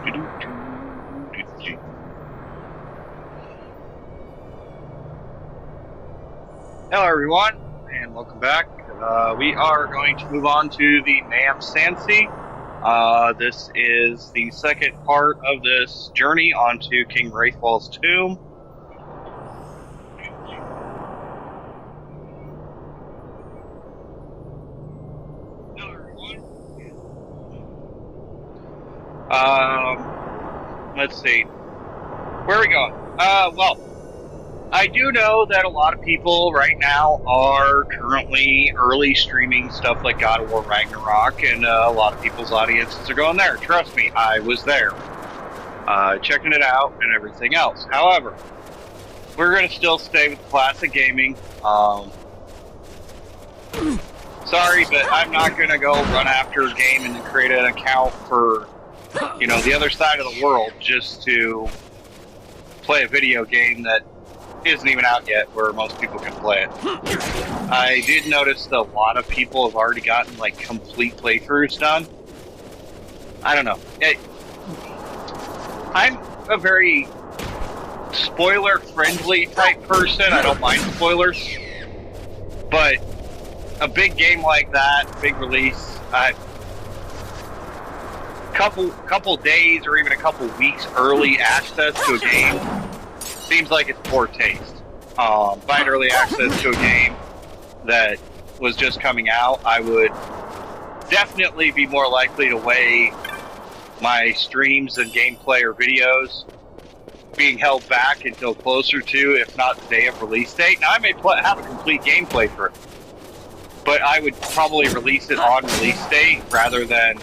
Hello everyone, and welcome back. We are going to move on to the Sandsea. This is the second part of this journey onto King Wraithwall's tomb. Hello everyone. Let's see. Where are we going? Well, I do know that a lot of people right now are currently early streaming stuff like God of War Ragnarok, and a lot of people's audiences are going there. Trust me, I was there, checking it out and everything else. However, we're going to still stay with classic gaming. Sorry, but I'm not going to go run after a game and create an account for, you know, the other side of the world just to play a video game that isn't even out yet where most people can play it. I did notice that a lot of people have already gotten like complete playthroughs done. I don't know. I'm a very spoiler friendly type person. I don't mind spoilers. But a big game like that, big release, couple days or even a couple weeks early access to a game seems like it's poor taste. Find early access to a game that was just coming out, I would definitely be more likely to weigh my streams and gameplay or videos being held back until closer to, if not the day of release date. Now, I may have a complete gameplay for it, but I would probably release it on release date rather than,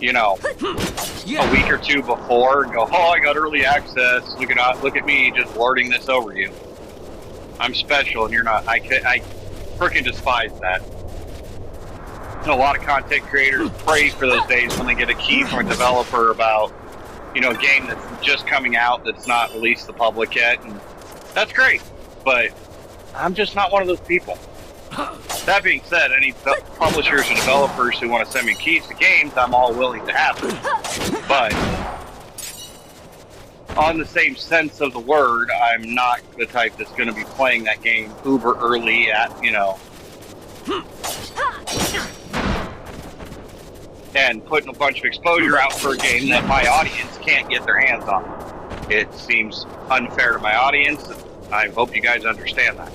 you know, a week or two before and go, oh, I got early access. Look at me just lording this over you. I'm special and you're not. I freaking despise that. And a lot of content creators pray for those days when they get a key from a developer about, you know, a game that's just coming out that's not released to the public yet, and that's great. But I'm just not one of those people. That being said, any publishers and developers who want to send me keys to games, I'm all willing to have them. But on the same sense of the word, I'm not the type that's going to be playing that game uber early at, you know, and putting a bunch of exposure out for a game that my audience can't get their hands on. It seems unfair to my audience, and I hope you guys understand that.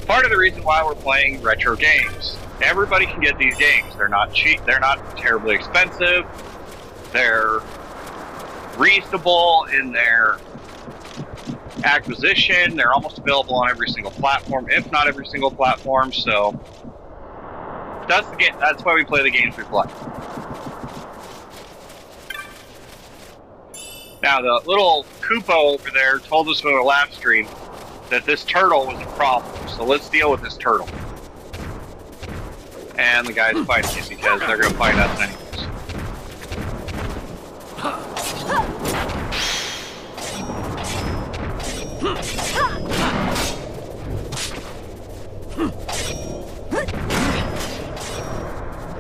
Part of the reason why we're playing retro games. Everybody can get these games. They're not cheap. They're not terribly expensive. They're reasonable in their acquisition. They're almost available on every single platform, if not every single platform. So that's why we play the games we play. Now, the little Koopa over there told us in our last stream that this turtle was a problem. So let's deal with this turtle. And the guys fighting it because they're going to fight us anyways.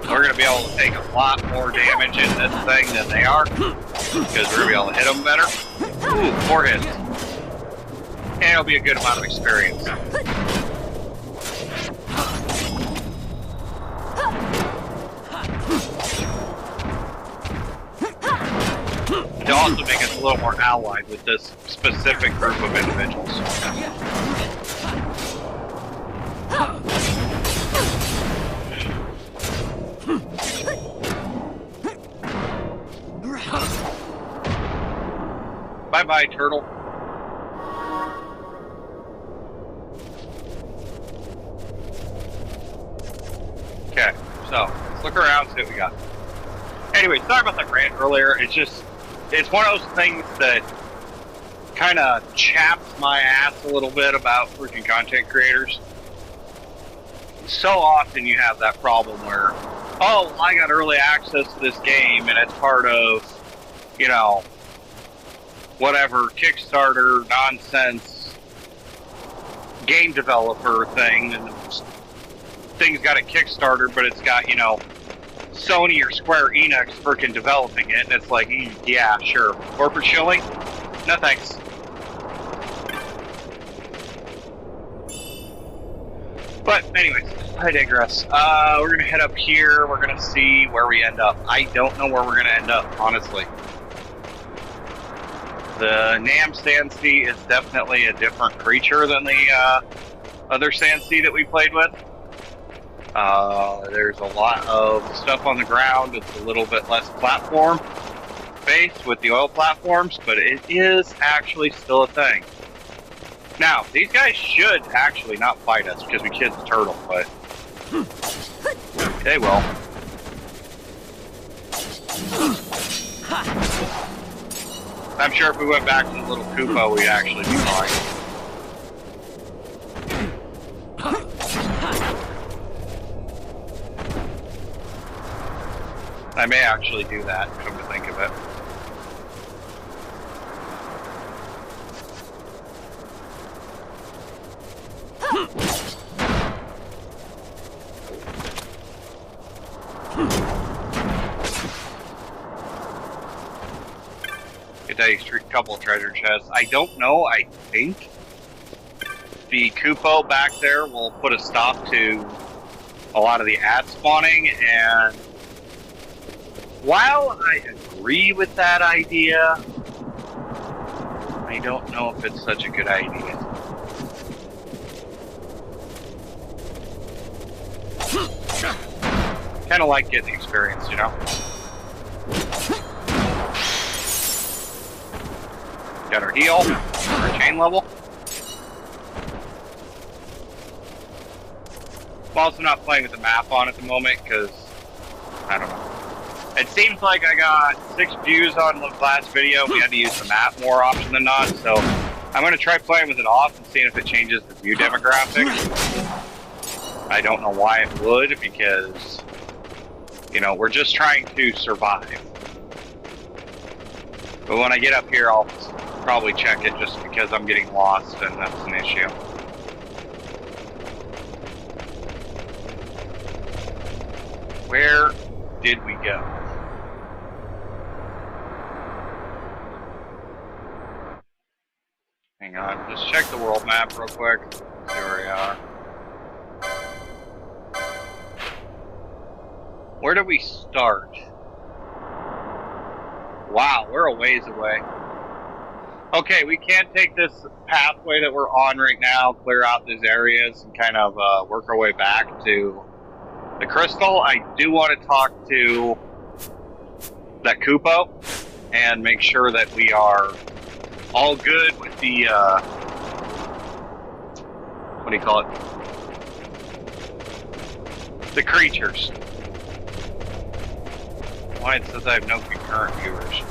We're going to be able to take a lot more damage in this thing than they are, because we're going to be able to hit them better. Ooh, 4 hits. And it'll be a good amount of experience. To also make us a little more allied with this specific group of individuals. Bye-bye, turtle. Okay, so let's look around, see what we got. Anyway, sorry about that rant earlier. It's one of those things that kind of chaps my ass a little bit about freaking content creators. So often you have that problem where, oh, I got early access to this game and it's part of, you know, whatever Kickstarter nonsense game developer thing, and thing's got a Kickstarter, but it's got, you know, Sony or Square Enix freaking developing it, and it's like, yeah, sure. Corporate shilling? No thanks. But anyways, I digress. We're gonna head up here. We're gonna see where we end up. I don't know where we're gonna end up, honestly. The Nam-Sandsea is definitely a different creature than the other Sandsea that we played with. There's a lot of stuff on the ground. It's a little bit less platform based with the oil platforms, but it is actually still a thing. Now, these guys should actually not fight us because we killed the turtle, but they will. I'm sure if we went back to the little Koopa, we'd actually be fine. I may actually do that, come to think of it. Get a couple of treasure chests. I don't know, I think the Koopa back there will put a stop to a lot of the ad spawning, and while I agree with that idea, I don't know if it's such a good idea. Kind of like getting the experience, you know? Got our heal, our chain level. I'm also not playing with the map on at the moment because, I don't know. It seems like I got 6 views on the last video. We had to use the map more often than not, so I'm going to try playing with it off and seeing if it changes the view demographic. I don't know why it would, because, you know, we're just trying to survive. But when I get up here, I'll probably check it just because I'm getting lost, and that's an issue. Where did we go? Hang on, just check the world map real quick. See where we are. Where do we start? Wow, we're a ways away. Okay, we can't take this pathway that we're on right now, clear out these areas, and kind of work our way back to the crystal. I do want to talk to that Koopa and make sure that we are all good with the, what do you call it? The creatures. Why it says I have no concurrent viewers.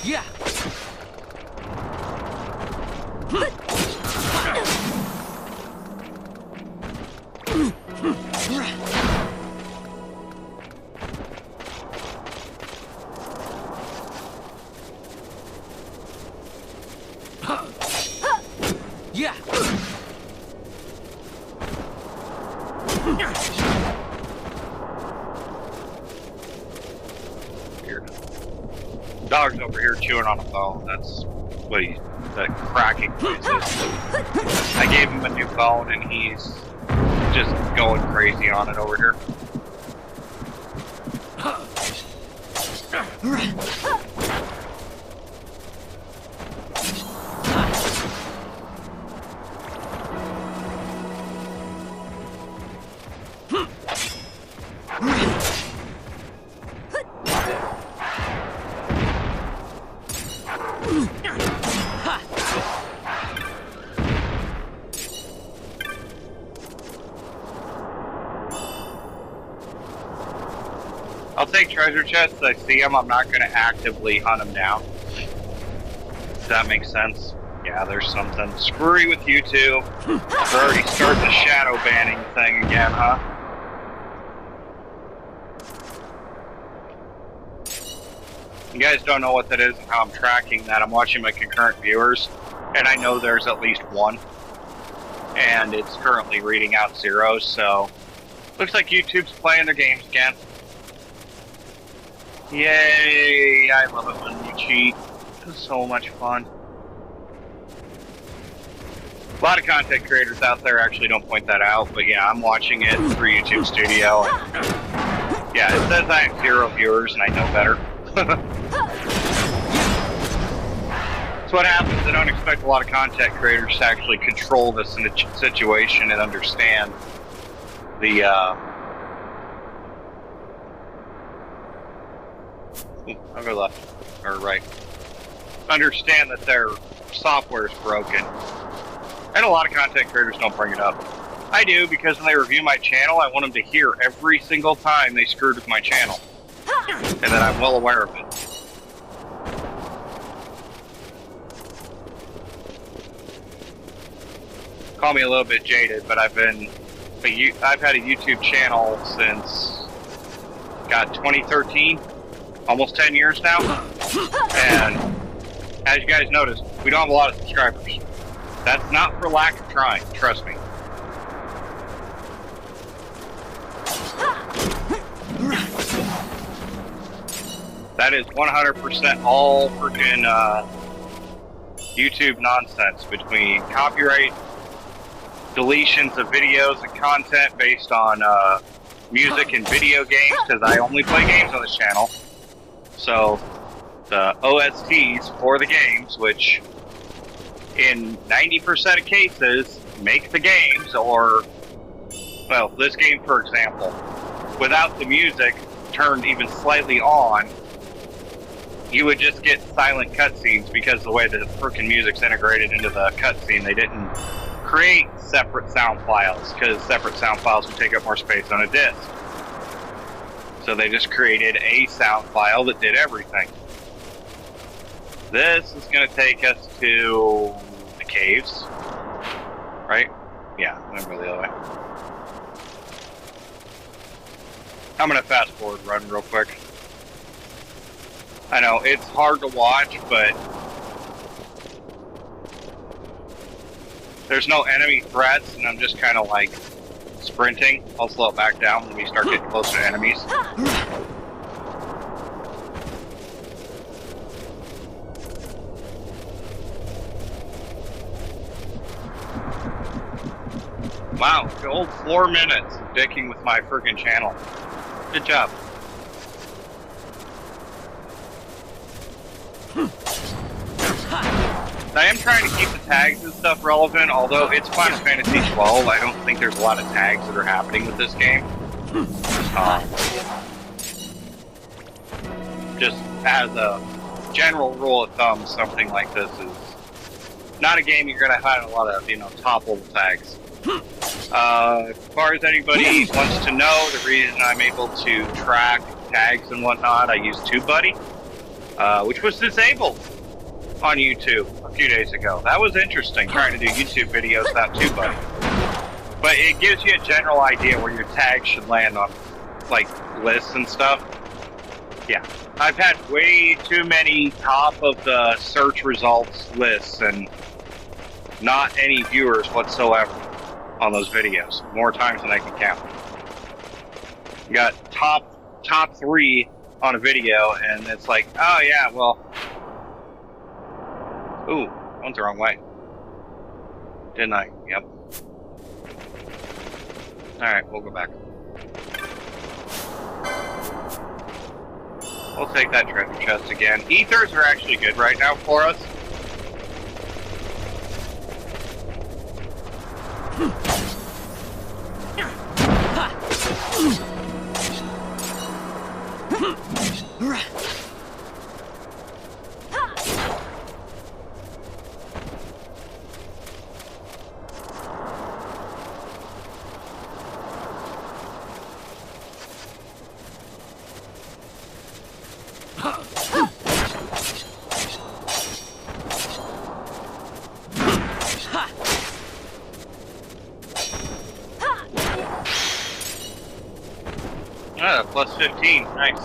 Yeah. Yeah. Weird. Dog's over here chewing on a bone. That's what that cracking noise is. I gave him a new bone and he's just going crazy on it over here. I'll take treasure chests. I see them. I'm not going to actively hunt them down. Does that make sense? Yeah, there's something. Screwy with you two. We're already starting the shadow banning thing again, huh? You guys don't know what that is and how I'm tracking that. I'm watching my concurrent viewers, and I know there's at least one. And it's currently reading out zeros, so looks like YouTube's playing their games again. Yay! I love it when you cheat. It's so much fun. A lot of content creators out there actually don't point that out, but yeah, I'm watching it through YouTube Studio. And yeah, it says I have 0 viewers and I know better. That's what happens. I don't expect a lot of content creators to actually control this situation and understand the I'll go left or right. Understand that their software is broken. And a lot of content creators don't bring it up. I do, because when they review my channel, I want them to hear every single time they screwed with my channel. And that I'm well aware of it. Call me a little bit jaded, but I've had a YouTube channel since, God, 2013? Almost 10 years now. And as you guys noticed, we don't have a lot of subscribers. That's not for lack of trying, trust me. That is 100% all freaking YouTube nonsense between copyright, deletions of videos and content based on music and video games, because I only play games on this channel. So the OSTs for the games, which in 90% of cases make the games, or, well, this game for example, without the music turned even slightly on, you would just get silent cutscenes because the way the frickin' music's integrated into the cutscene. They didn't create separate sound files, because separate sound files would take up more space on a disc. So they just created a sound file that did everything. This is going to take us to the caves, right? Yeah, I'm going to go the other way. I'm going to fast forward run real quick. I know, it's hard to watch, but there's no enemy threats, and I'm just kind of like sprinting. I'll slow it back down when we start getting closer to enemies. Wow, the old 4 minutes of dicking with my friggin' channel. Good job. I am trying to keep the tags and stuff relevant, although it's Final Fantasy 12. I don't think there's a lot of tags that are happening with this game. Just as a general rule of thumb, something like this is not a game you're going to find a lot of, top-level tags. As far as anybody wants to know, the reason I'm able to track tags and whatnot, I use TubeBuddy, which was disabled on YouTube a few days ago. That was interesting, trying to do YouTube videos without TubeBuddy. But it gives you a general idea where your tags should land on, like, lists and stuff. Yeah, I've had way too many top of the search results lists and not any viewers whatsoever on those videos. More times than I can count. Got top 3 on a video, and it's like, oh yeah, well, ooh, went the wrong way. Didn't I? Yep. Alright, we'll go back. We'll take that treasure chest again. Ethers are actually good right now for us. Plus 15, nice.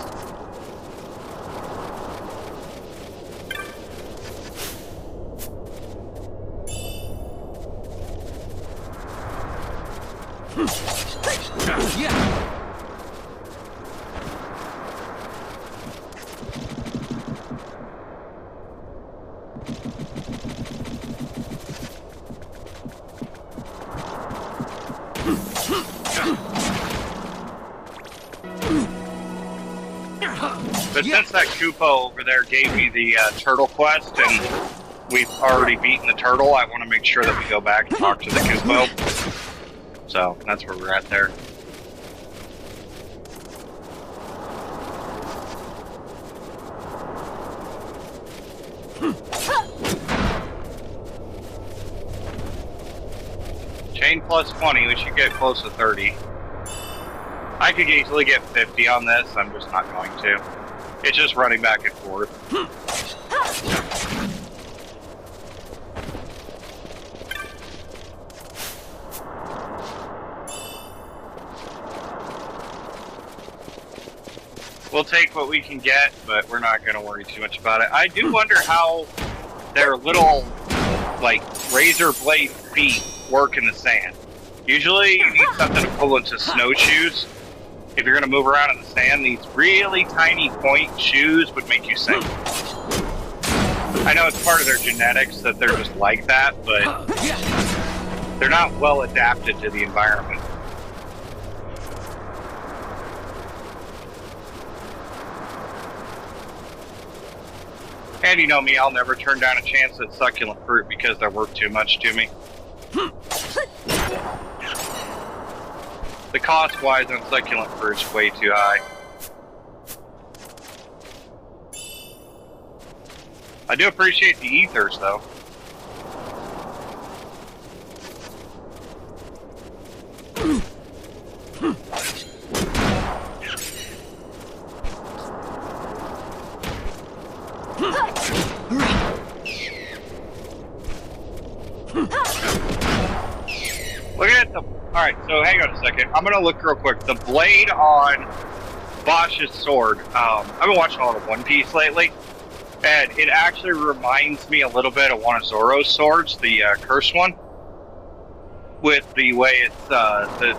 But since that Koopa over there gave me the turtle quest, and we've already beaten the turtle, I want to make sure that we go back and talk to the Koopa. So that's where we're at there. Chain plus 20, we should get close to 30. I could easily get 50 on this, I'm just not going to. It's just running back and forth. We'll take what we can get, but we're not going to worry too much about it. I do wonder how their little, like, razor blade feet work in the sand. Usually you need something to pull into snowshoes. If you're going to move around in the sand, these really tiny point shoes would make you sink. I know it's part of their genetics that they're just like that, but they're not well adapted to the environment. And you know me, I'll never turn down a chance at succulent fruit because they're worth too much to me. The cost-wise on succulent fruit's way too high. I do appreciate the ethers, though. Look at the... Alright, so hang on a second. I'm gonna look real quick. The blade on Bosch's sword. I've been watching a lot of One Piece lately, and it actually reminds me a little bit of one of Zoro's swords, the cursed one, with the way it's, the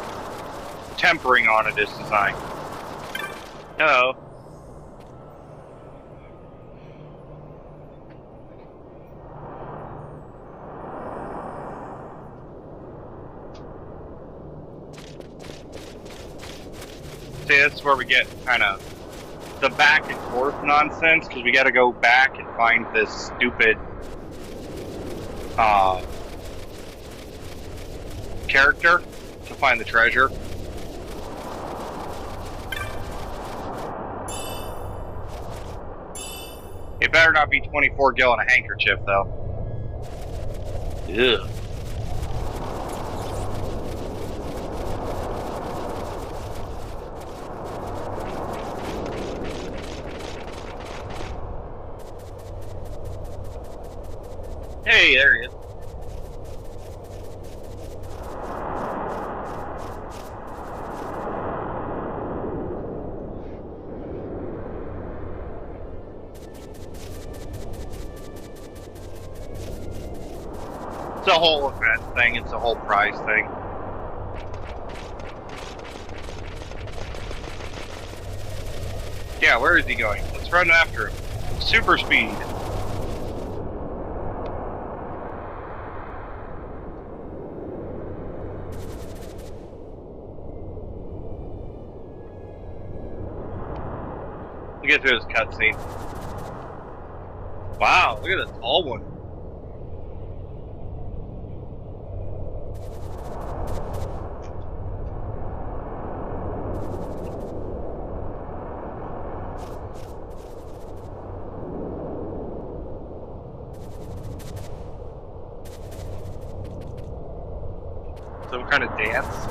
tempering on it is designed. Hello. See, this is where we get kind of the back and forth nonsense, because we got to go back and find this stupid character to find the treasure. It better not be 24 gil and a handkerchief, though. Ugh. Hey, there he is. It's a whole event thing, it's a whole prize thing. Yeah, where is he going? Let's run after him. Super speed. Get through this cutscene. Wow, look at this tall one. Some kind of dance.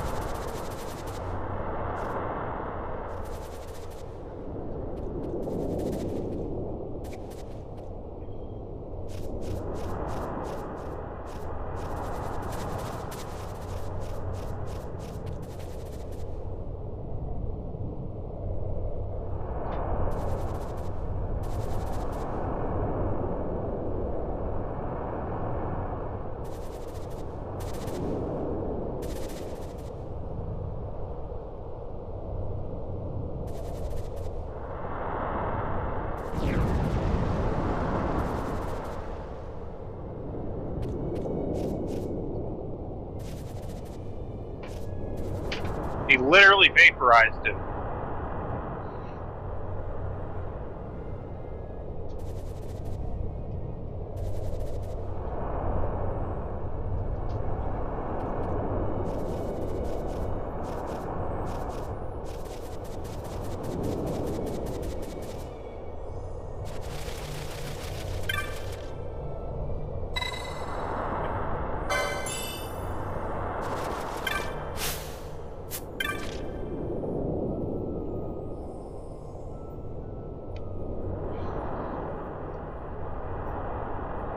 He literally vaporized it.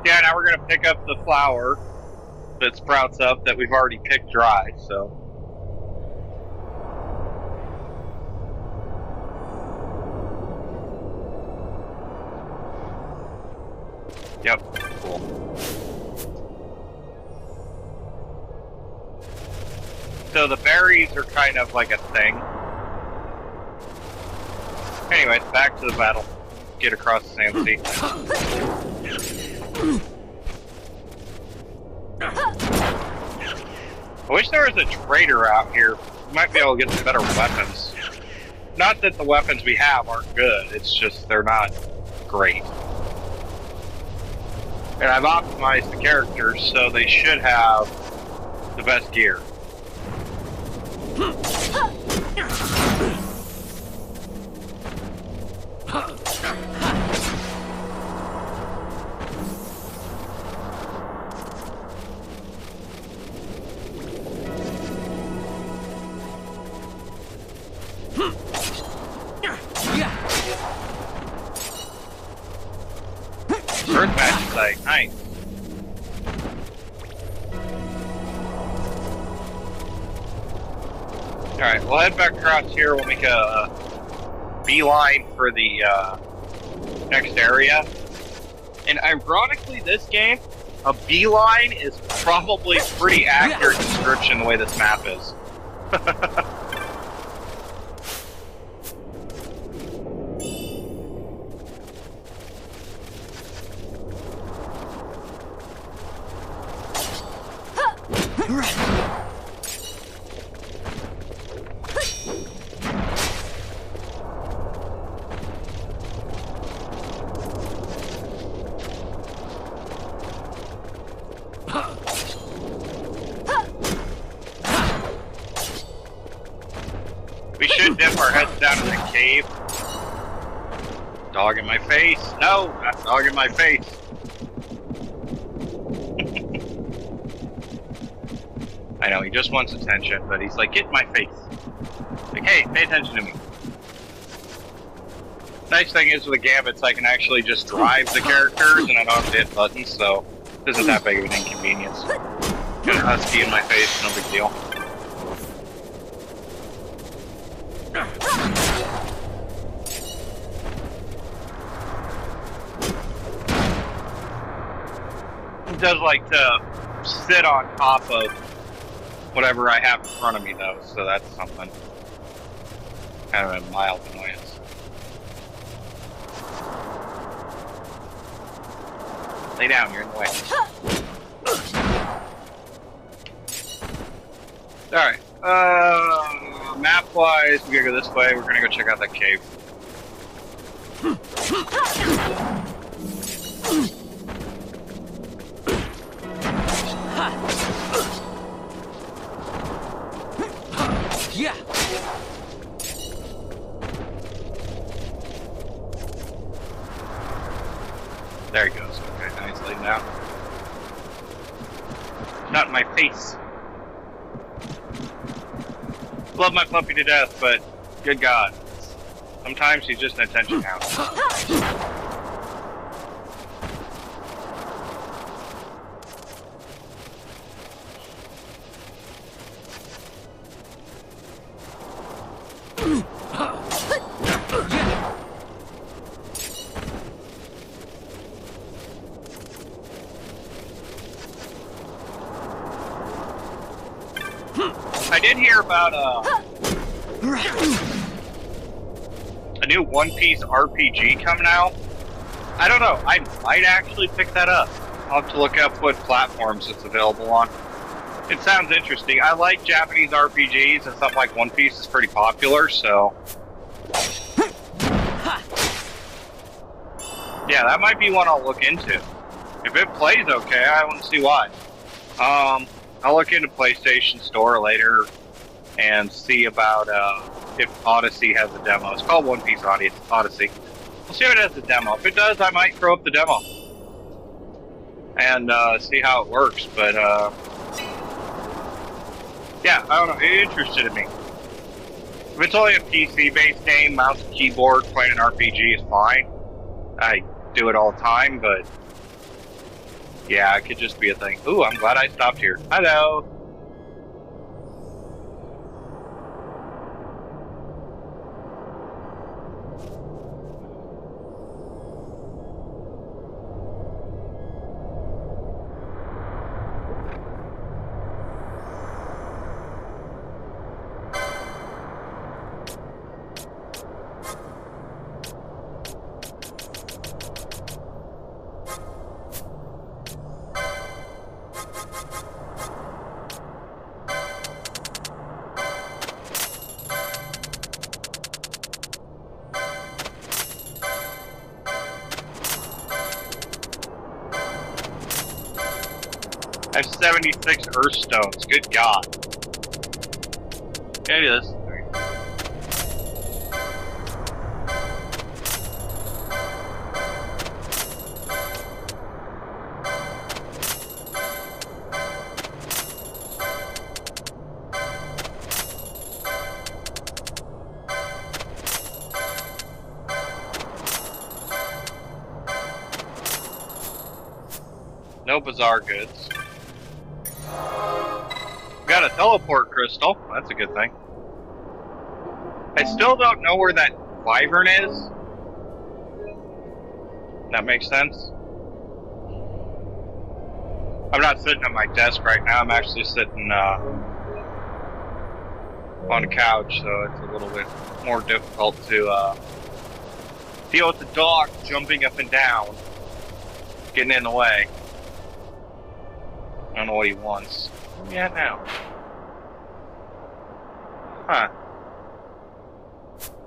Yeah, now we're gonna pick up the flower that sprouts up that we've already picked dry, so. Yep, cool. So the berries are kind of like a thing. Anyways, back to the battle. Get across the Sandsea. I wish there was a trader out here. We might be able to get some better weapons. Not that the weapons we have aren't good, it's just they're not great. And I've optimized the characters, so they should have the best gear. Earth match site, nice. Alright, we'll head back across here. We'll make a beeline for the next area. And ironically, this game, a beeline is probably pretty accurate description the way this map is. We should dip our heads down in the cave. Dog in my face. No, not dog in my face. I know, he just wants attention, but he's like, get in my face. Like, hey, pay attention to me. Nice thing is with the gambits, I can actually just drive the characters and I don't have to hit buttons, so it isn't that big of an inconvenience. Get a husky in my face, no big deal. It does like to sit on top of whatever I have in front of me though, so that's something. Kind of a mild annoyance. Lay down, you're in the way. Alright, map-wise, we gotta go this way. We're gonna go check out that cave. Yeah. There he goes. Okay, nice, laying down. Not in my face. Love my puppy to death, but good God. Sometimes he's just an attention hound. I did hear about a new One Piece RPG coming out. I don't know, I might actually pick that up. I'll have to look up what platforms it's available on. It sounds interesting. I like Japanese RPGs, and something like One Piece is pretty popular, so... Yeah, that might be one I'll look into. If it plays okay, I don't see why. I'll look into PlayStation Store later and see about if Odyssey has a demo. It's called One Piece Odyssey. We'll see if it has a demo. If it does, I might throw up the demo and see how it works. But yeah, I don't know. It interested in me. If it's only a PC-based game, mouse and keyboard, playing an RPG is fine. I do it all the time, but yeah, it could just be a thing. Ooh, I'm glad I stopped here. Hello. I have 76 Earth Stones. Good God. Can I do this? No bizarre goods. Got a teleport crystal. That's a good thing. I still don't know where that wyvern is. That makes sense. I'm not sitting at my desk right now. I'm actually sitting on a couch, so it's a little bit more difficult to deal with the dog jumping up and down, getting in the way. I don't know what he wants. Yeah, now. Huh.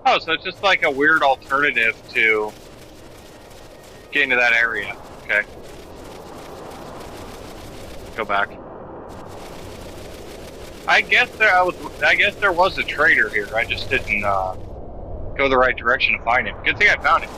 Oh, so it's just like a weird alternative to getting to that area. Okay. Go back. I guess there was a trader here. I just didn't go the right direction to find him. Good thing I found him.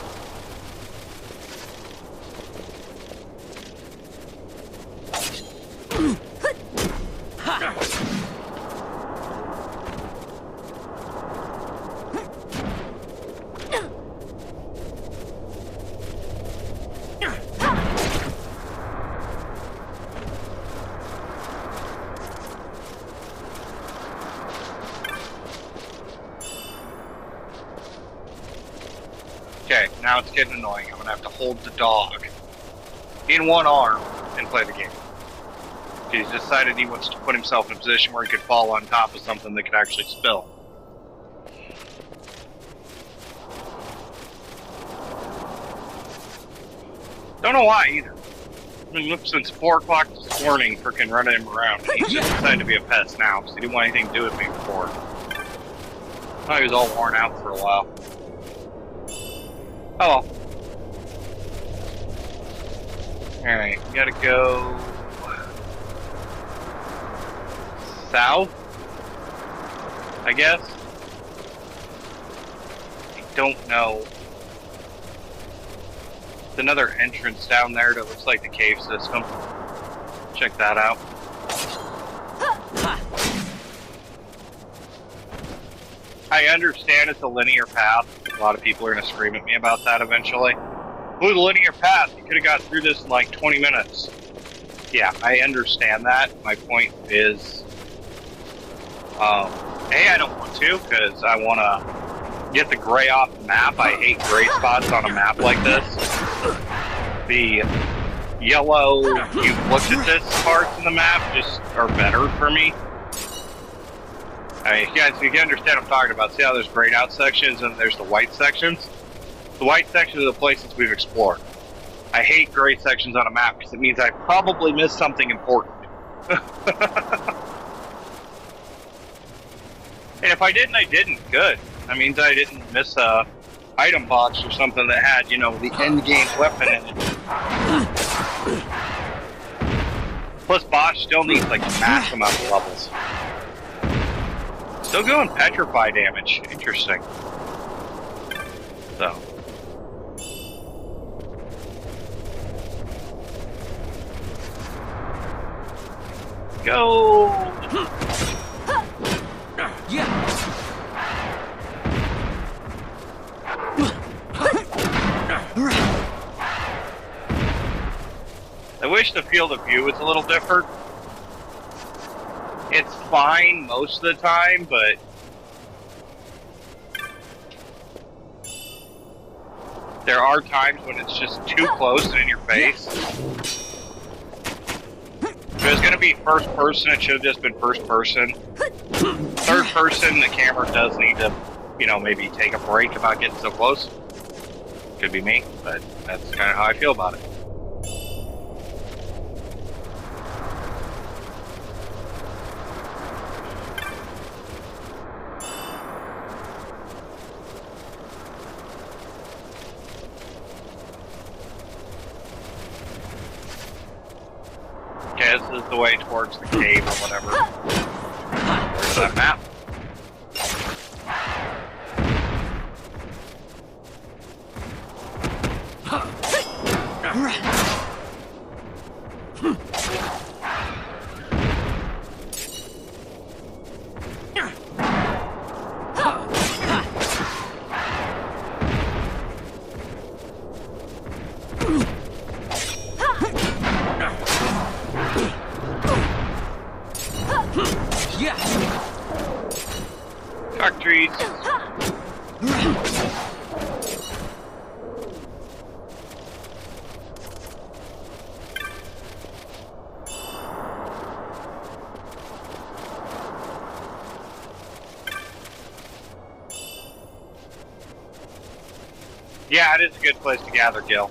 Okay, now it's getting annoying. I'm gonna have to hold the dog in one arm and play the game. He's decided he wants to put himself in a position where he could fall on top of something that could actually spill. Don't know why either. I've been looking since 4 o'clock this morning, frickin' running him around. He's just decided to be a pest now, because he didn't want anything to do with me before. I thought he was all worn out for a while. Oh well. Alright, we gotta go south, I guess. I don't know. There's another entrance down there that looks like the cave system. Check that out. I understand it's a linear path. A lot of people are going to scream at me about that eventually. Ooh, the linear path. You could have got through this in like 20 minutes. Yeah, I understand that. My point is, A, I don't want to, because I want to get the gray off the map. I hate gray spots on a map like this. The yellow, you've looked at this parts of the map, just are better for me. I mean, you can understand what I'm talking about. See how there's grayed out sections and there's the white sections? The white sections are the places we've explored. I hate gray sections on a map because it means I probably missed something important. And if I didn't, I didn't. Good. That means I didn't miss a item box or something that had, you know, the end game weapon in it. Plus, Bosch still needs like a mass amount of levels. Still going petrify damage. Interesting. So. Go! Yeah. I wish the field of view was a little different. It's fine most of the time, but there are times when it's just too close and in your face. If it was going to be first person, it should have just been first person. Third person, the camera does need to, you know, maybe take a break about getting so close. Could be me, but that's kind of how I feel about it. Okay, this is the way towards the cave or whatever. Where's that map? Factories. Yeah, it is a good place to gather gil.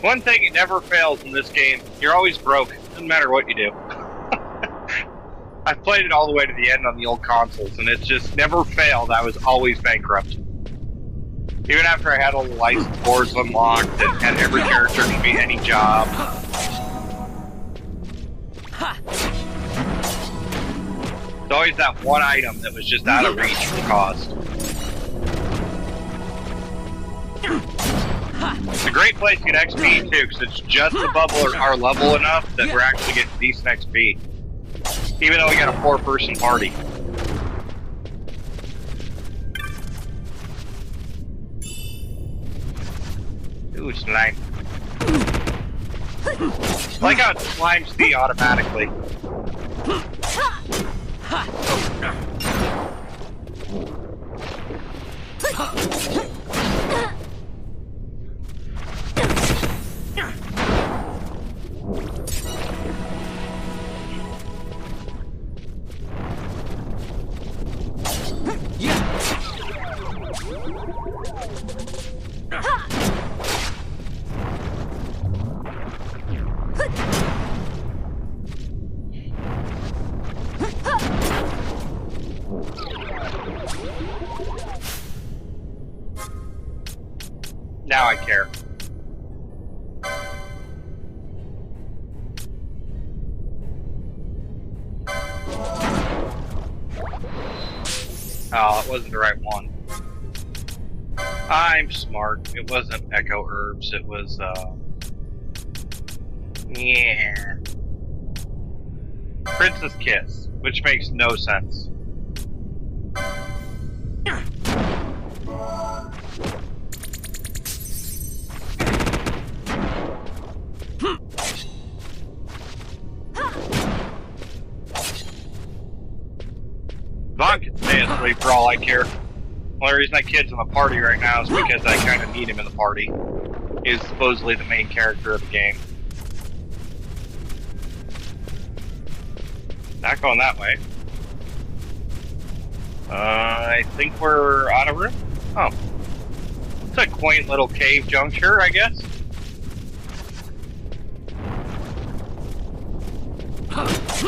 One thing, it never fails in this game. You're always broke. Doesn't matter what you do. I've played it all the way to the end on the old consoles, and it just never failed. I was always bankrupt. Even after I had all the license boards unlocked and had every character can be any job. There's always that one item that was just out of reach for cost. It's a great place to get XP too, because it's just above our level enough that we're actually getting decent XP. Even though we got a 4-person party. Ooh, slime. I like how it slimes me automatically. Now I care. Oh, it wasn't the right one. I'm smart. It wasn't Echo Herbs, it was, yeah. Princess Kiss, which makes no sense. Vaughn can stay asleep for all I care. The only reason that kid's in the party right now is because I kind of need him in the party. He's supposedly the main character of the game. Not going that way. I think we're out of room? Oh. It's a quaint little cave juncture, I guess. Yeah,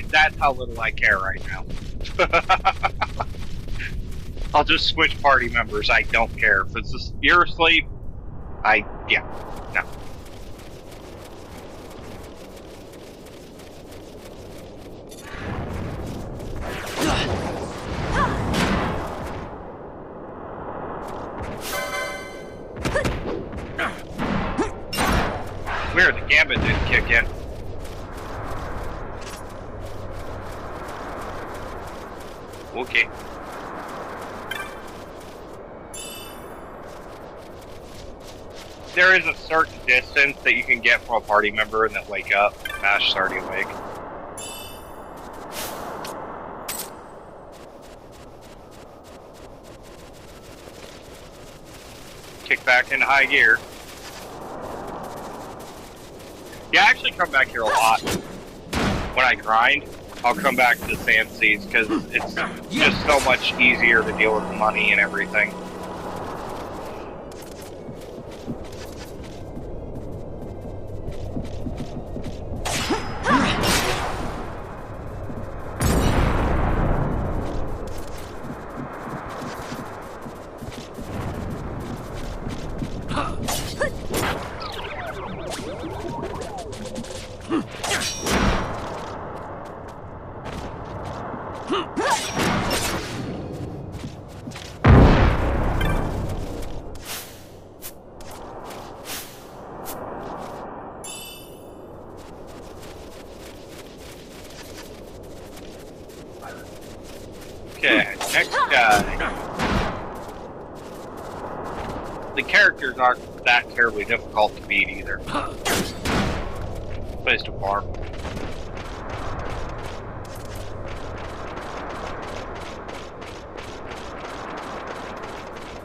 that's how little I care right now. I'll just switch party members. I don't care. If it's just, you're asleep, yeah, no. Weird, the gambit didn't kick in. Okay. There is a certain distance that you can get from a party member and then wake up. Mash's already awake. Kick back into high gear. Yeah, I actually come back here a lot. When I grind, I'll come back to the Sandsea because it's just so much easier to deal with the money and everything. Okay, next guy. The characters aren't that terribly difficult to beat either. Place to farm.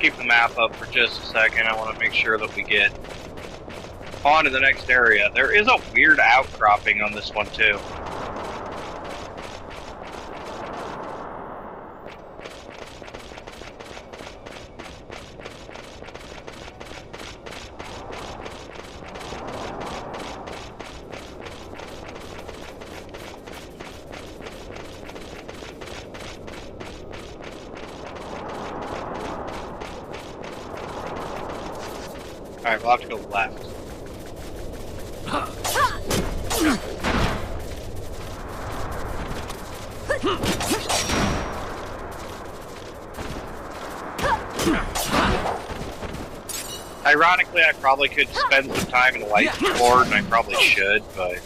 Keep the map up for just a second. I want to make sure that we get on to the next area. There is a weird outcropping on this one too. Alright, we'll have to go left. Ironically, I probably could spend some time in the light board, and I probably should, but...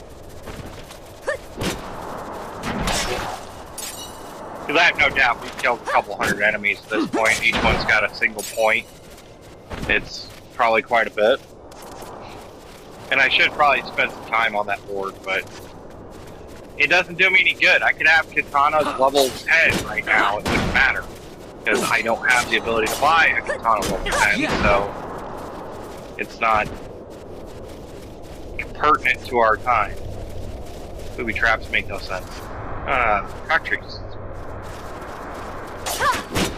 Because I have no doubt we've killed a couple hundred enemies at this point. Each one's got a single point. It's probably quite a bit. And I should probably spend some time on that board, but it doesn't do me any good. I could have katanas level 10 right now, it wouldn't matter. Because I don't have the ability to buy a katana level 10, so it's not pertinent to our time. Booby traps make no sense. Cock trees.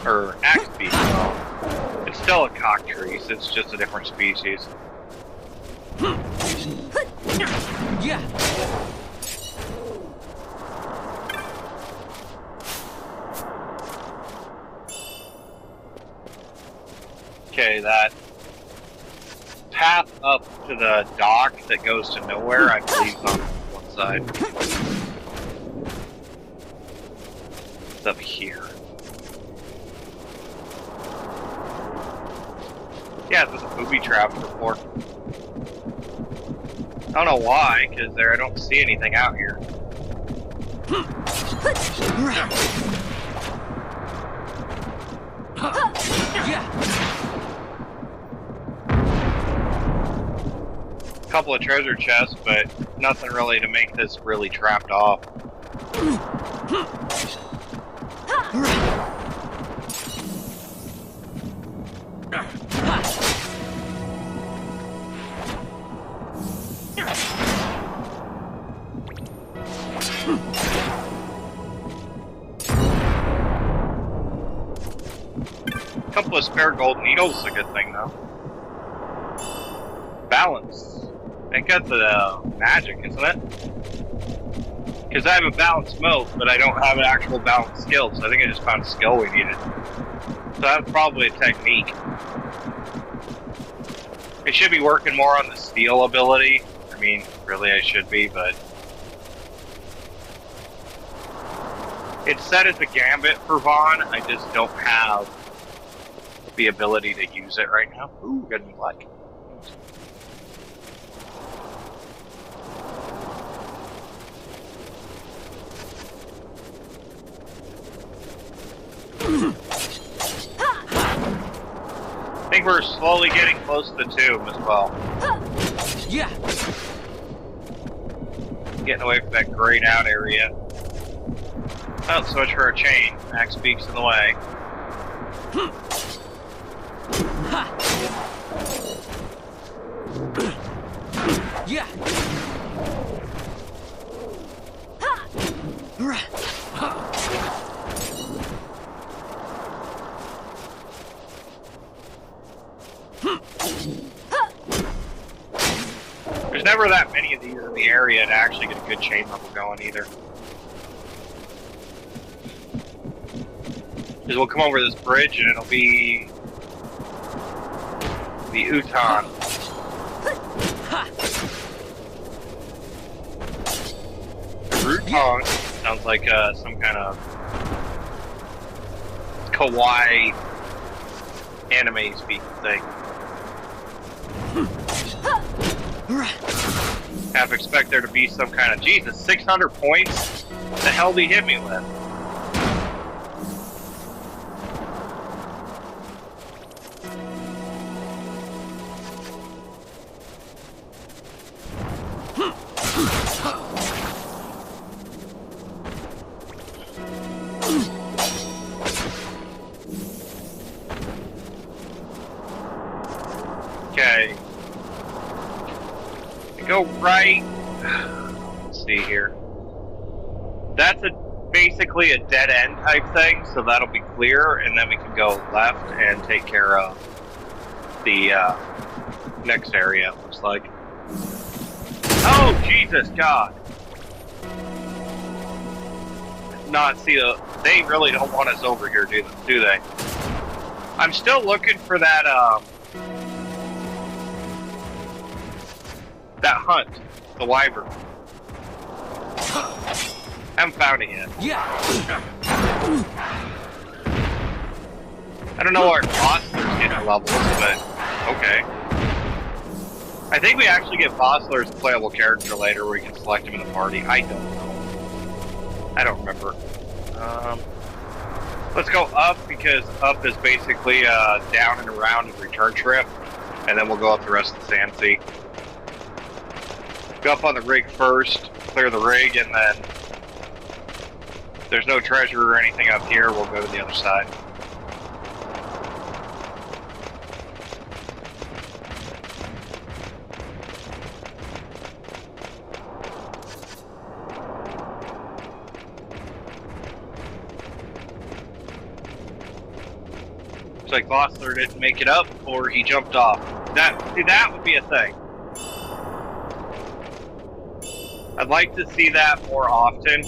Or axe beast, well. It's still a cockatrice, it's just a different species. Yeah. Okay, that path up to the dock that goes to nowhere, I believe, is on one side. It's up here. Yeah, there's a booby trap before. I don't know why, because I don't see anything out here. A couple of treasure chests, but nothing really to make this really trapped off. couple of spare gold needles is a good thing, though. Balance. I think that's a magic, isn't it? Because I have a balanced moat, but I don't have an actual balanced skill, so I think I just found a skill we needed. So that's probably a technique. I should be working more on the steel ability. I mean, really I should be, but... It's set as a gambit for Vaughn, I just don't have the ability to use it right now. Ooh, got any luck. I think we're slowly getting close to the tomb as well. Yeah. Getting away from that grayed out area. Oh, so much for a chain. Axe beaks in the way. Yeah. There's never that many of these in the area to actually get a good chain level going either. Because we'll come over this bridge and it'll be the Uton. Ruton sounds like some kind of kawaii anime speaking thing. Half expect there to be some kind of Jesus, 600 points? What the hell did he hit me with? Okay. Go right. Let's see here. That's basically a dead end type thing, so that'll be clear, and then we can go left and take care of the next area, it looks like. Oh, Jesus, God. Not see they really don't want us over here, do they? I'm still looking for that, that hunt, the wyvern. Haven't found it yet. Yeah. I don't know our Vossler's getting levels, but okay. I think we actually get Vossler as a playable character later where we can select him in the party. I don't know. I don't remember. Let's go up because up is basically down and around a return trip, and then we'll go up the rest of the Sandsea. Go up on the rig first, clear the rig, and then if there's no treasure or anything up here, we'll go to the other side. Looks like Vossler didn't make it up, or he jumped off. That would be a thing. I'd like to see that more often.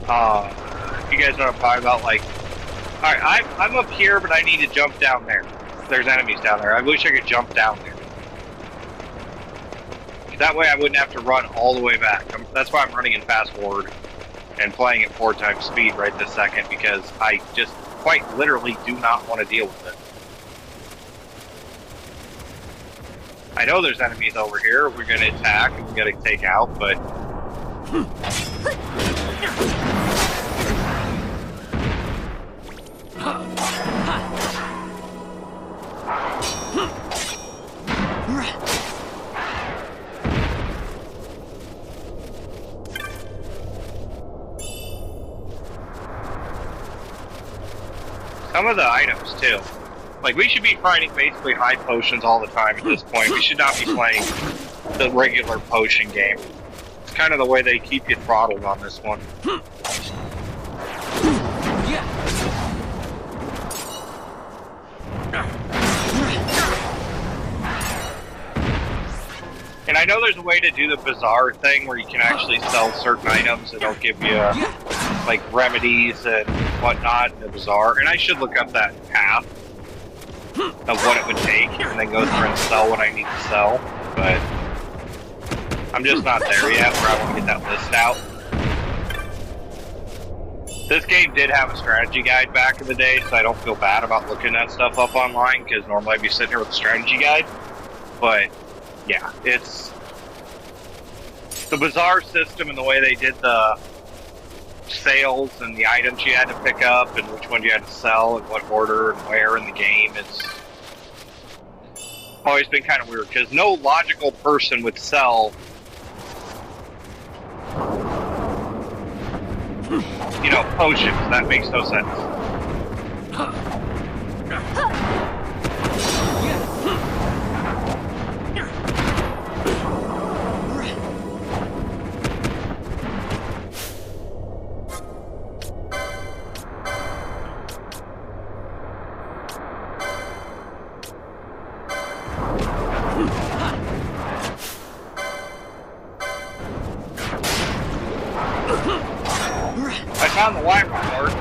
If you guys know what I'm talking about, like, alright, I'm up here, but I need to jump down there. There's enemies down there. I wish I could jump down there. That way I wouldn't have to run all the way back. That's why I'm running in fast forward and playing at 4 times speed right this second, because I just quite literally do not want to deal with it. I know there's enemies over here we're going to attack and we're going to take out, but... Some of the items, too. Like, we should be finding basically high potions all the time at this point. We should not be playing the regular potion game. It's kind of the way they keep you throttled on this one. Yeah. And I know there's a way to do the bazaar thing where you can actually sell certain items and it'll give you like remedies and whatnot in the bazaar. And I should look up that path of what it would take and then go through and sell what I need to sell. But I'm just not there yet where I want to get that list out. This game did have a strategy guide back in the day, so I don't feel bad about looking that stuff up online, because normally I'd be sitting here with a strategy guide. But, yeah, it's... the bazaar system and the way they did the sales and the items you had to pick up and which ones you had to sell and what order and where in the game, it's always been kind of weird, because no logical person would sell... you know, potions. That makes no sense. I found the wire cord.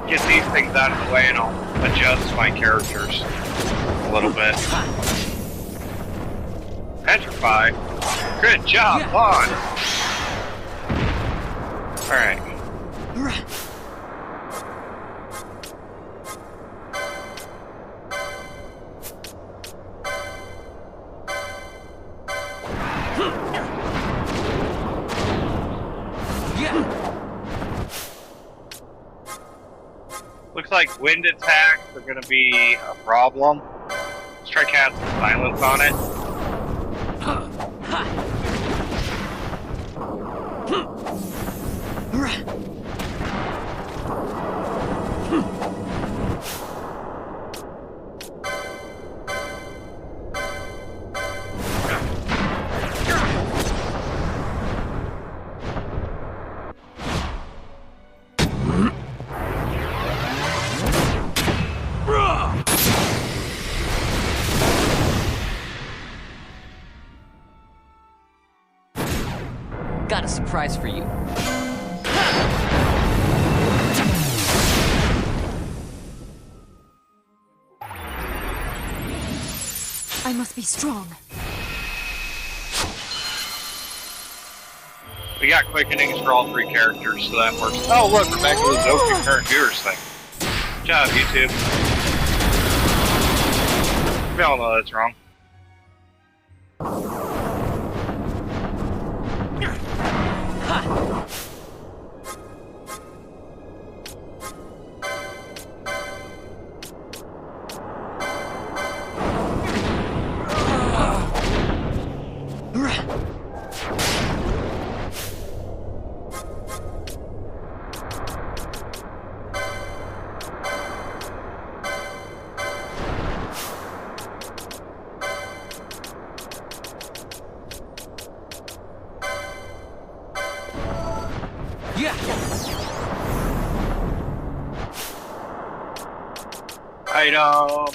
Get these things out of the way and I'll adjust my characters a little bit. Petrify. Good job, Vaughn. Alright. Looks like wind attacks are going to be a problem. Let's try casting silence on it. Got a surprise for you. I must be strong. We got quickenings for all 3 characters, so that works. Oh, look, we're back to the no concurrent viewers thing. Good job, YouTube. We all know that's wrong. Item.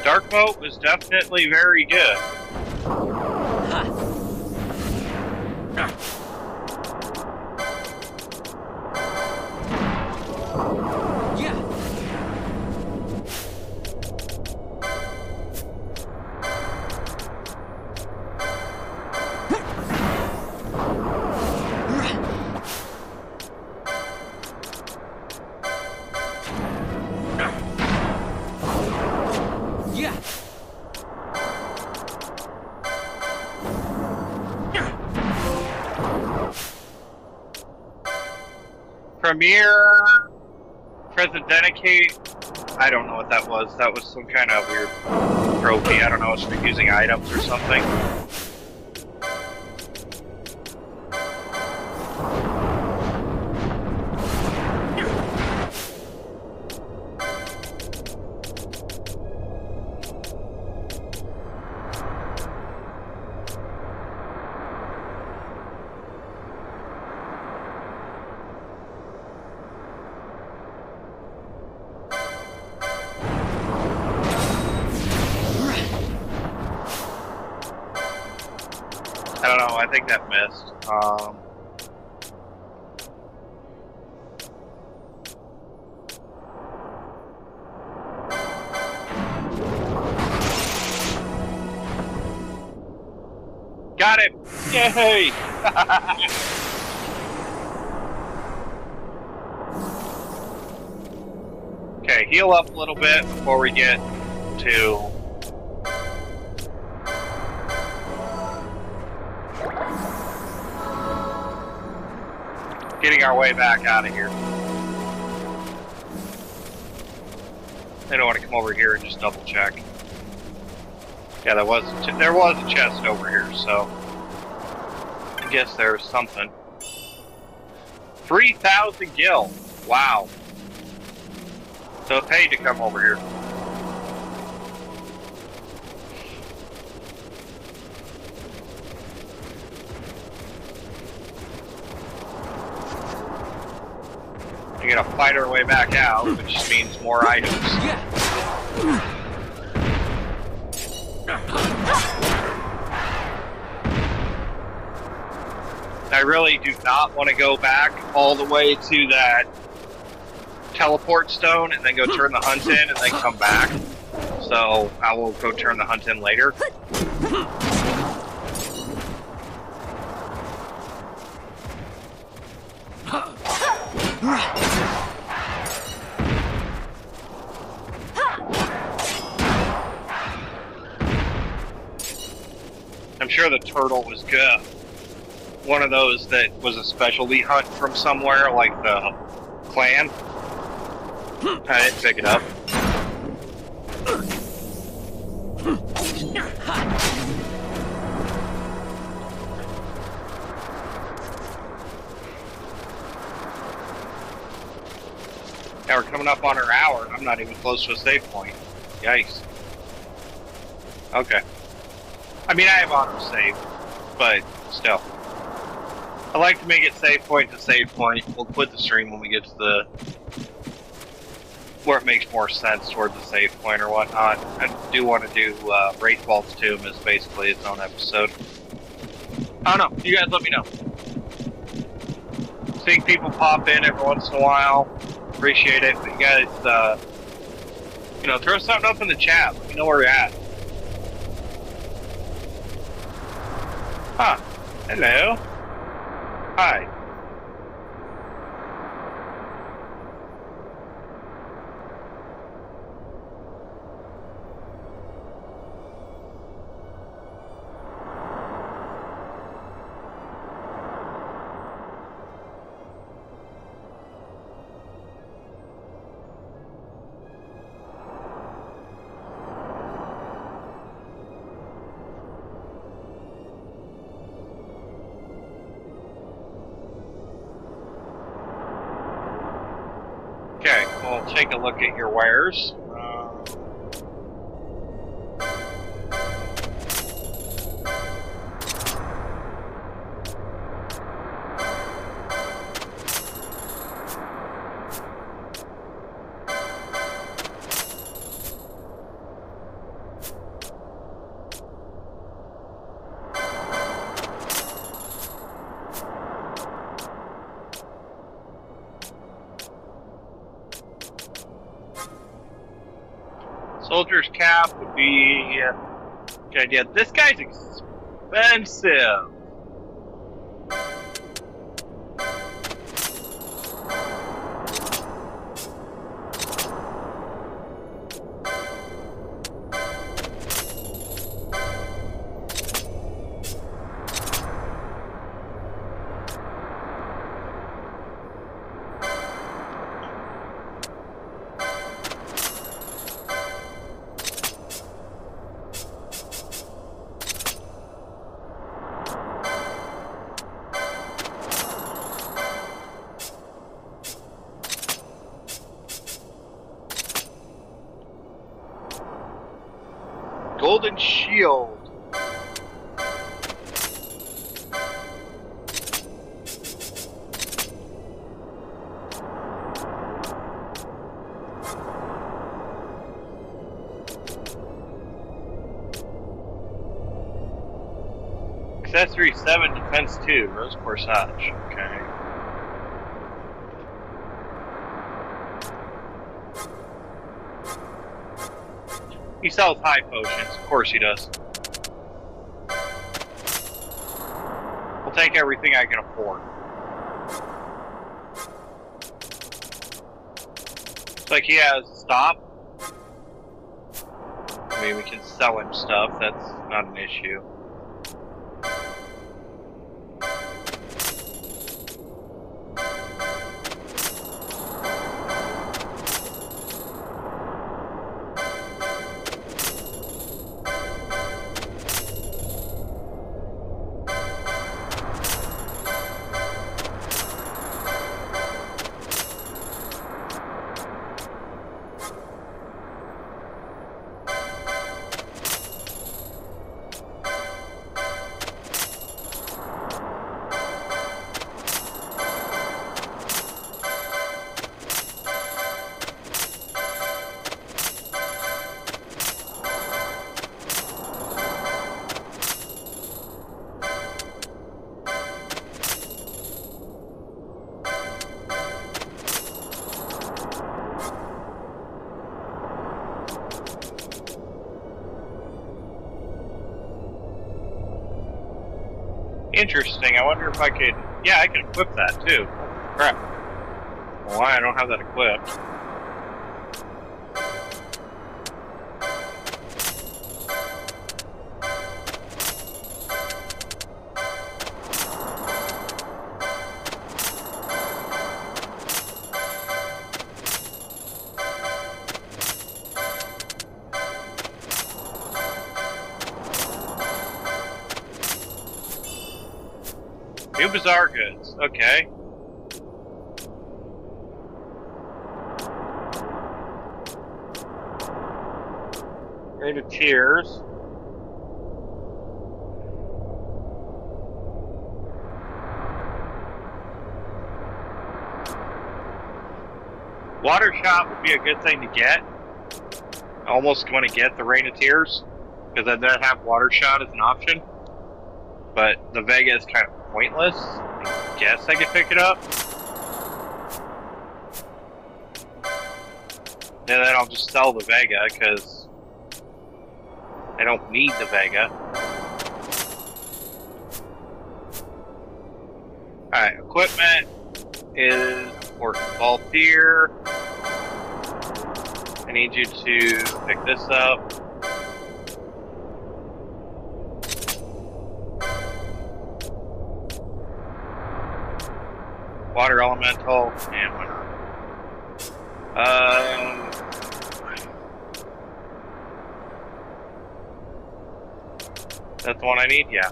Dark Boat was definitely very good. Premier Presidentiate. I don't know what that was. That was some kind of weird trophy. I don't know, it's for using items or something. I don't know, I think that missed. Got it! Yay! Okay, heal up a little bit before we get to... getting our way back out of here. I don't want to come over here and just double check. Yeah, there was a chest over here, so I guess there's something. 3,000 gil. Wow. So it paid to come over here. We're gonna fight our way back out, which means more items. Yeah. I really do not want to go back all the way to that teleport stone and then go turn the hunt in and then come back. So I will go turn the hunt in later. I'm sure the turtle was good. One of those that was a specialty hunt from somewhere, like the clan. I didn't pick it up. Now we're coming up on our hour, and I'm not even close to a save point. Yikes. Okay. I mean, I have auto-save, but still. I like to make it save point to save point. We'll quit the stream when we get to the... where it makes more sense toward the save point or whatnot. I do want to do Wraithfall's Tomb as basically its own episode. I don't know. You guys let me know. Seeing people pop in every once in a while. Appreciate it. But you guys, you know, throw something up in the chat. Let me know where you're at. Huh. Hello. Hi. Okay, we'll take a look at your wares. Soldier's cap would be a good idea. This guy's expensive. Golden shield. Accessory 7, Defense 2, Rose Corsage. Okay. He sells high potions, of course he does. I'll take everything I can afford. Looks like he has stop. I mean, we can sell him stuff, that's not an issue. Interesting. I wonder if I could... Yeah, I could equip that, too. Crap. Why? I don't have that equipped. New Bazaar goods. Okay. Rate of Tears. Water Shot would be a good thing to get. I almost want to get the Rain of Tears, because I don't have Water Shot as an option. But the Vega is kind of pointless. I guess I could pick it up. And then I'll just sell the Vega, because I don't need the Vega. Alright, equipment is important. Vaultier. I need you to pick this up. Water Elemental, and why not? That's the one I need? Yeah.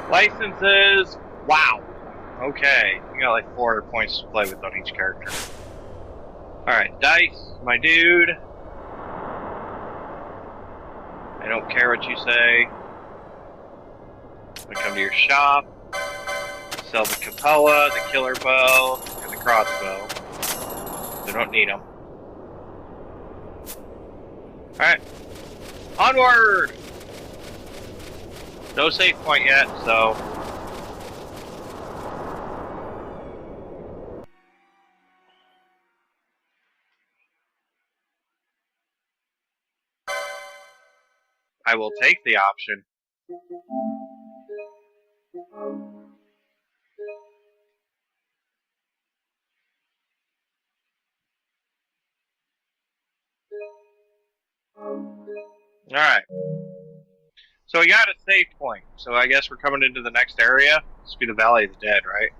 Licenses, wow. Okay, you got like 400 points to play with on each character. Alright, Dice, my dude. I don't care what you say. I'm gonna come to your shop. Sell the Capella, the Killer Bow, and the Crossbow. I don't need them. Alright, onward! No save point yet, so... I will take the option. Alright. So we got a save point, so I guess we're coming into the next area. This will be the Valley of the Dead, right?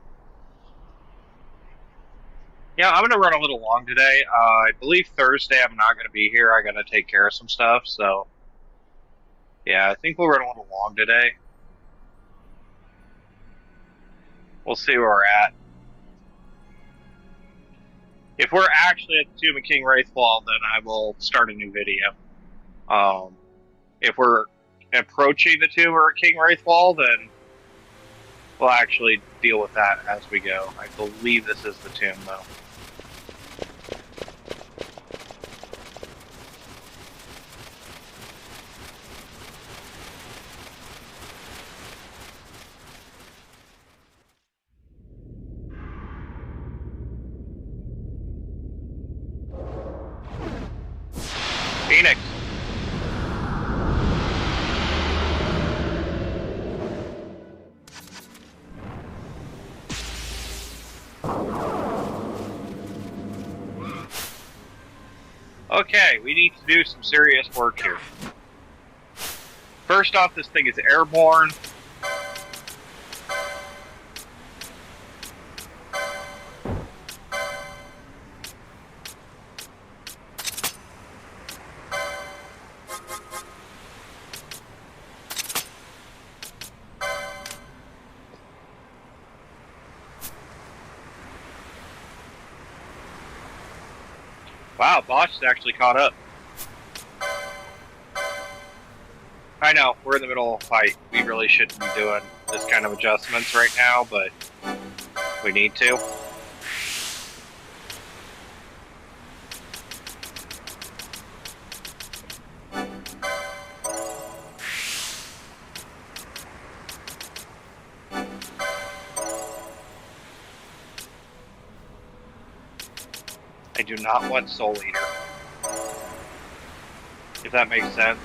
Yeah, I'm gonna run a little long today. I believe Thursday I'm not gonna be here. I gotta take care of some stuff. So yeah, I think we'll run a little long today. We'll see where we're at. If we're actually at the Tomb of King Wraithfall, then I will start a new video. If we're approaching the Tomb of King Wraithfall, then we'll actually deal with that as we go. I believe this is the tomb, though. Phoenix. Okay, we need to do some serious work here. First off, this thing is airborne. Wow, Bosch is actually caught up. I know, we're in the middle of a fight. We really shouldn't be doing this kind of adjustments right now, but we need to. I do not want Soul Eater. If that makes sense.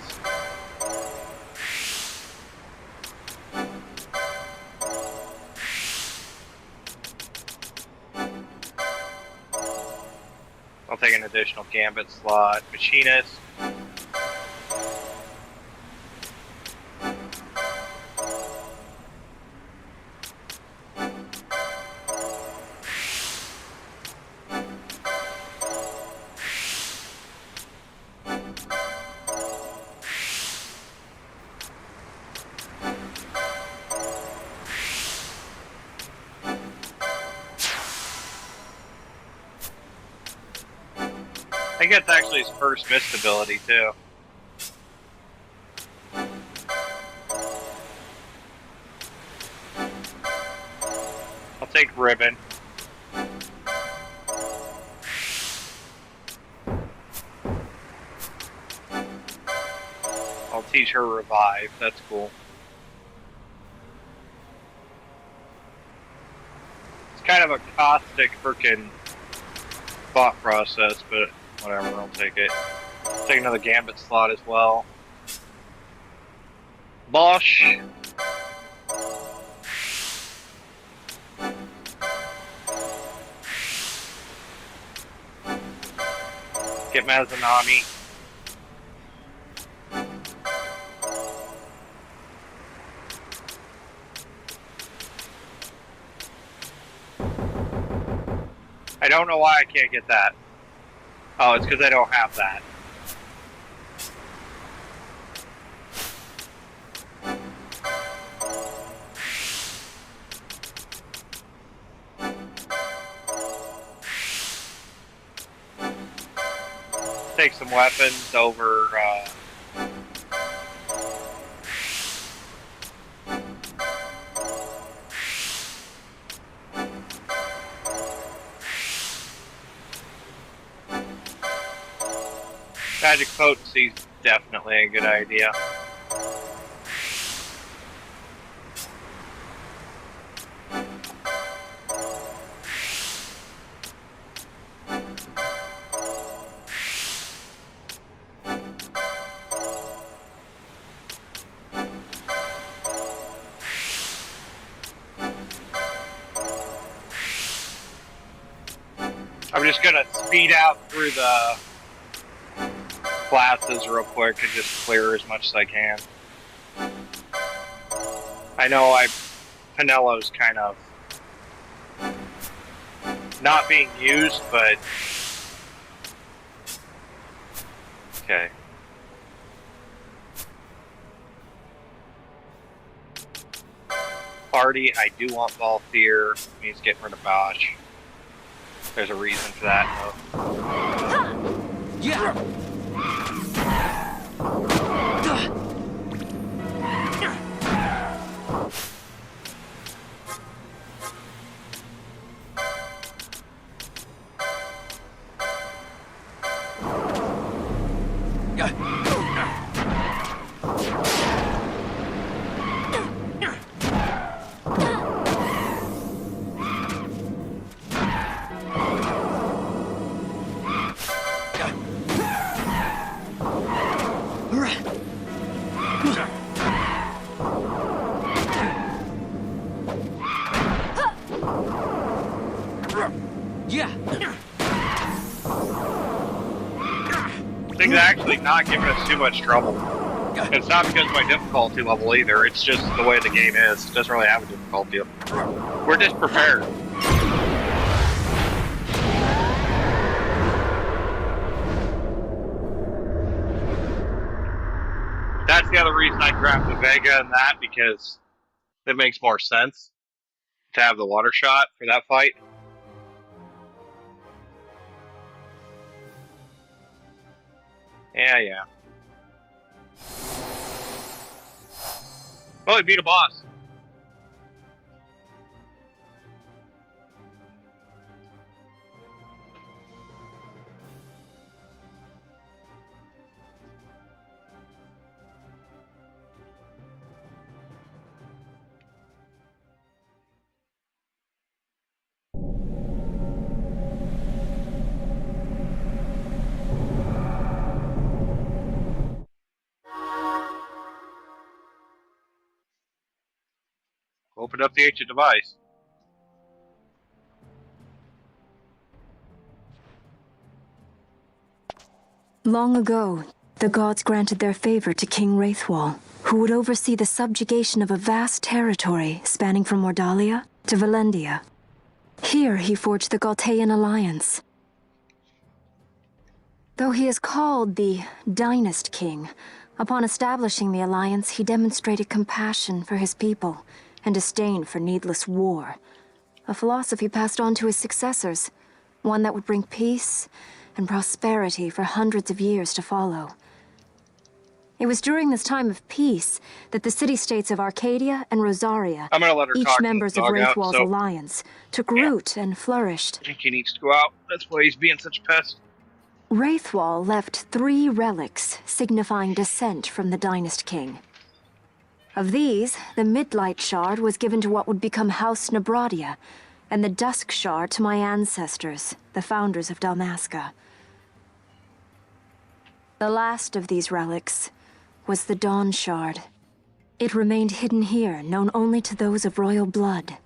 I'll take an additional Gambit slot. Machinist. I think it's actually his first missed ability, too. I'll take Ribbon. I'll teach her Revive. That's cool. It's kind of a caustic freaking thought process, but whatever, I'll take it. Take another Gambit slot as well. Bosch. Get Mazanami. I don't know why I can't get that. Oh, it's because I don't have that. Take some weapons over, Magic Potency is definitely a good idea. I'm just gonna speed out through the classes real quick and just clear as much as I can. I know Pinello's kind of not being used, but okay. Party, I do want Balthier. He's getting rid of Bosch. There's a reason for that, though. Yeah. Things actually not giving us too much trouble. It's not because of my difficulty level either, it's just the way the game is. It doesn't really have a difficulty. We're just prepared. That's the other reason I grabbed the Vega and that, because it makes more sense to have the water shot for that fight. Yeah. Well, we beat a boss. Open up the ancient device. Long ago, the gods granted their favor to King Wraithwall, who would oversee the subjugation of a vast territory spanning from Mordalia to Valendia. Here he forged the Galtean alliance. Though he is called the Dynast King, upon establishing the alliance he demonstrated compassion for his people and disdain for needless war. A philosophy passed on to his successors, one that would bring peace and prosperity for hundreds of years to follow. It was during this time of peace that the city-states of Arcadia and Rosaria, I'm gonna let her each talk members of Wraithwall's alliance, took root and flourished. I think he needs to go out. That's why he's being such a pest. Wraithwall left 3 relics signifying descent from the Dynast King. Of these, the Midlight Shard was given to what would become House Nabradia, and the Dusk Shard to my ancestors, the founders of Dalmasca. The last of these relics was the Dawn Shard. It remained hidden here, known only to those of royal blood.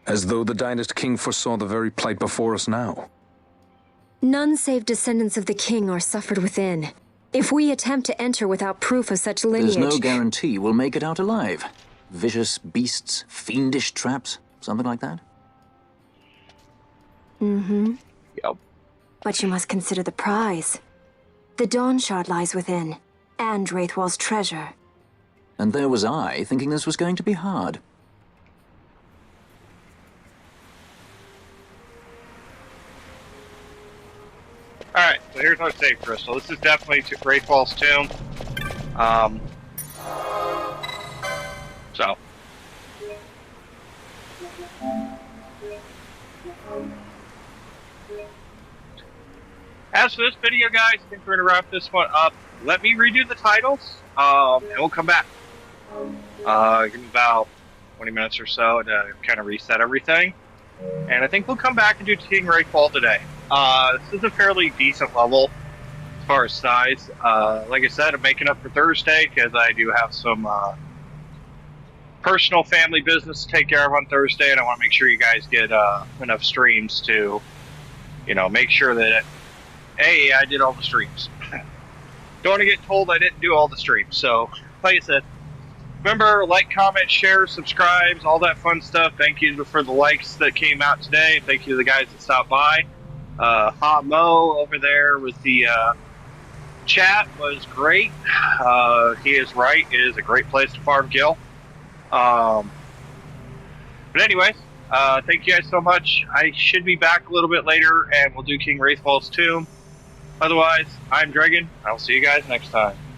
As though the Dynast King foresaw the very plight before us now. None save descendants of the king are suffered within. If we attempt to enter without proof of such lineage... There's no guarantee we'll make it out alive. Vicious beasts, fiendish traps, something like that? Mm-hmm. Yep. But you must consider the prize. The Dawn Shard lies within, and Wraithwall's treasure. And there was I, thinking this was going to be hard. Alright, so here's our save crystal. This is definitely Wraithwall's tomb. So. As for this video, guys, I think we're going to wrap this one up. Let me redo the titles, and we'll come back. Give me about 20 minutes or so to kind of reset everything. And I think we'll come back and do King Wraithwall today. This is a fairly decent level as far as size. Like I said, I'm making up for Thursday because I do have some personal family business to take care of on Thursday, and I want to make sure you guys get enough streams to, make sure that, hey, I did all the streams. Don't want to get told I didn't do all the streams. So, like I said, Remember, like, comment, share, subscribes, all that fun stuff. Thank you for the likes that came out today. Thank you to the guys that stopped by. Hot Mo over there with the chat was great. He is right. It is a great place to farm gil. But anyways, thank you guys so much. I should be back a little bit later, and we'll do King Wraithfall's tomb. Otherwise, I'm Dragon. I'll see you guys next time.